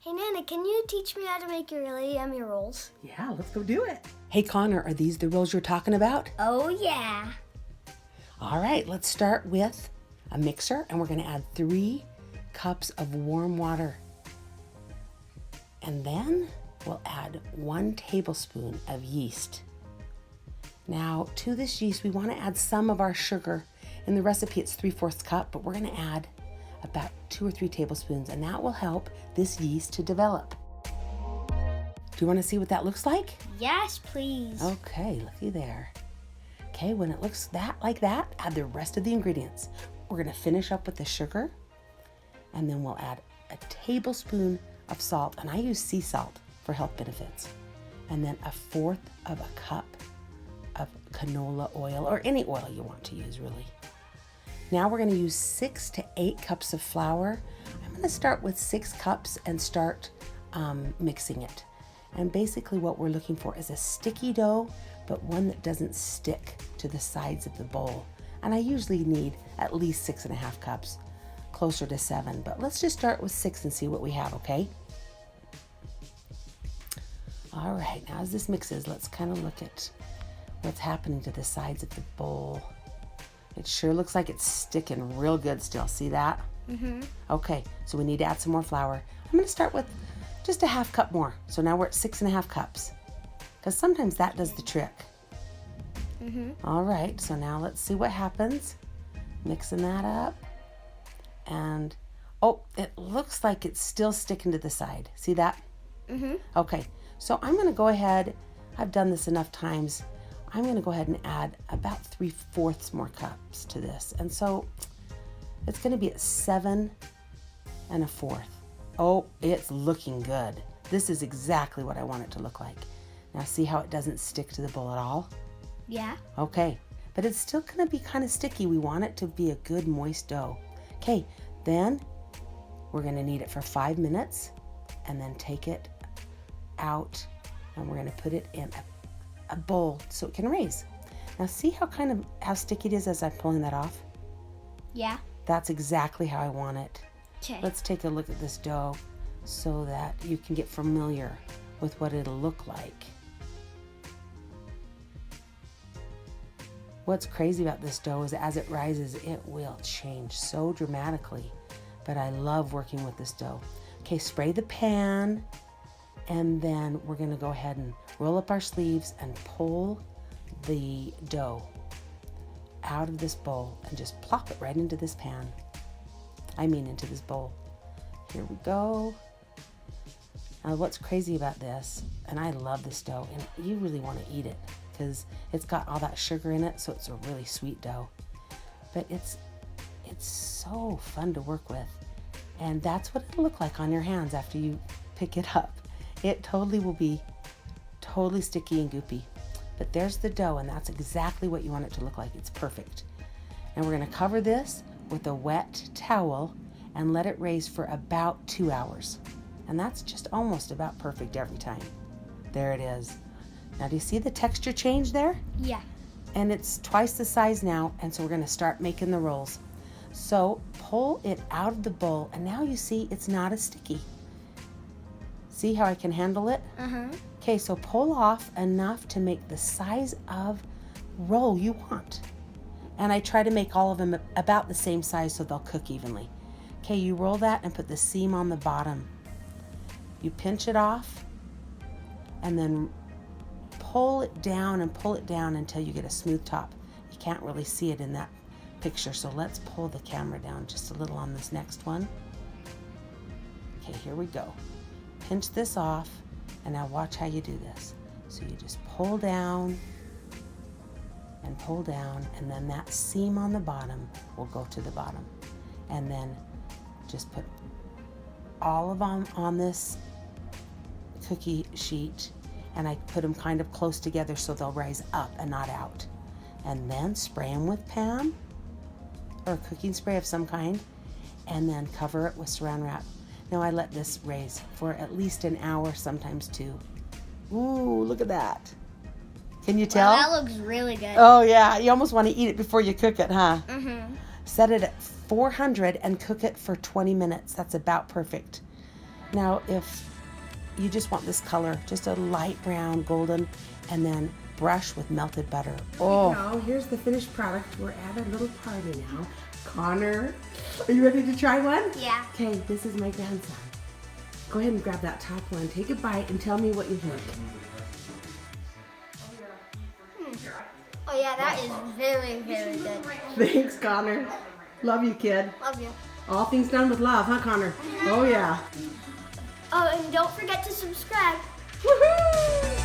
Hey, Nana, can you teach me how to make your really yummy rolls? Yeah, let's go do it. Hey, Connor, are these the rolls you're talking about? Oh, yeah. All right, let's start with a mixer, and we're going to add 3 cups of warm water. And then we'll add 1 tablespoon of yeast. Now, to this yeast, we want to add some of our sugar. In the recipe, it's 3/4 cup, but we're going to add about 2 or 3 tablespoons, and that will help this yeast to develop. Do you want to see what that looks like? Yes, please. Okay, looky there. Okay, when it looks like that, add the rest of the ingredients. We're going to finish up with the sugar, and then we'll add a tablespoon of salt, and I use sea salt for health benefits, and then 1/4 of a cup of canola oil, or any oil you want to use, really. Now we're going to use 6 to 8 cups of flour. I'm going to start with 6 cups and start mixing it. And basically what we're looking for is a sticky dough, but one that doesn't stick to the sides of the bowl. And I usually need at least 6.5 cups, closer to 7. But let's just start with 6 and see what we have, okay? All right, now as this mixes, let's kind of look at what's happening to the sides of the bowl. It sure looks like it's sticking real good still. See that? Mm-hmm. Okay, so we need to add some more flour. I'm going to start with just a 1/2 cup more. So now we're at 6.5 cups, because sometimes that does the trick. Mm-hmm. All right, so now let's see what happens. Mixing that up. And, oh, it looks like it's still sticking to the side. See that? Mm-hmm. Okay, so I'm going to go ahead. I've done this enough times. I'm going to go ahead and add about 3/4 more cups to this. And so it's going to be at 7 1/4. Oh, it's looking good. This is exactly what I want it to look like. Now see how it doesn't stick to the bowl at all? Yeah. Okay, but it's still going to be kind of sticky. We want it to be a good moist dough. Okay, then we're going to knead it for 5 minutes and then take it out, and we're going to put it in a bowl so it can raise. Now see how sticky it is as I'm pulling that off? Yeah. That's exactly how I want it. Okay. Let's take a look at this dough so that you can get familiar with what it'll look like. What's crazy about this dough is as it rises, it will change so dramatically, but I love working with this dough. Okay, spray the pan, and then we're going to go ahead and roll up our sleeves and pull the dough out of this bowl and just plop it right into this pan. Into this bowl. Here we go. Now what's crazy about this, and I love this dough, and you really want to eat it because it's got all that sugar in it, so it's a really sweet dough. But it's so fun to work with, and that's what it'll look like on your hands after you pick it up. It totally will be totally sticky and goopy. But there's the dough, and that's exactly what you want it to look like. It's perfect. And we're going to cover this with a wet towel and let it raise for about 2 hours. And that's just almost about perfect every time. There it is. Now do you see the texture change there? Yeah. And it's twice the size now, and so we're going to start making the rolls. So pull it out of the bowl, and now you see it's not as sticky. See how I can handle it? Uh-huh. Okay, so pull off enough to make the size of roll you want. And I try to make all of them about the same size so they'll cook evenly. Okay, you roll that and put the seam on the bottom. You pinch it off and then pull it down until you get a smooth top. You can't really see it in that picture, so let's pull the camera down just a little on this next one. Okay, here we go. Pinch this off, and now watch how you do this. So you just pull down, and then that seam on the bottom will go to the bottom. And then just put all of them on this cookie sheet, and I put them kind of close together so they'll rise up and not out. And then spray them with Pam, or cooking spray of some kind, and then cover it with saran wrap. Now I let this raise for at least an hour, sometimes 2. Ooh, look at that. Can you tell? Well, that looks really good. Oh yeah, you almost want to eat it before you cook it, huh? Mm-hmm. Set it at 400 and cook it for 20 minutes. That's about perfect. Now, if you just want this color, just a light brown, golden, and then brush with melted butter. Oh. Now, here's the finished product. We're at a little party now. Connor, are you ready to try one? Yeah. Okay, this is my grandson. Go ahead and grab that top one. Take a bite and tell me what you think. Oh yeah, that is very, very good. Thanks, Connor. Love you, kid. Love you. All things done with love, huh, Connor? Oh, yeah. Oh, and don't forget to subscribe. Woohoo!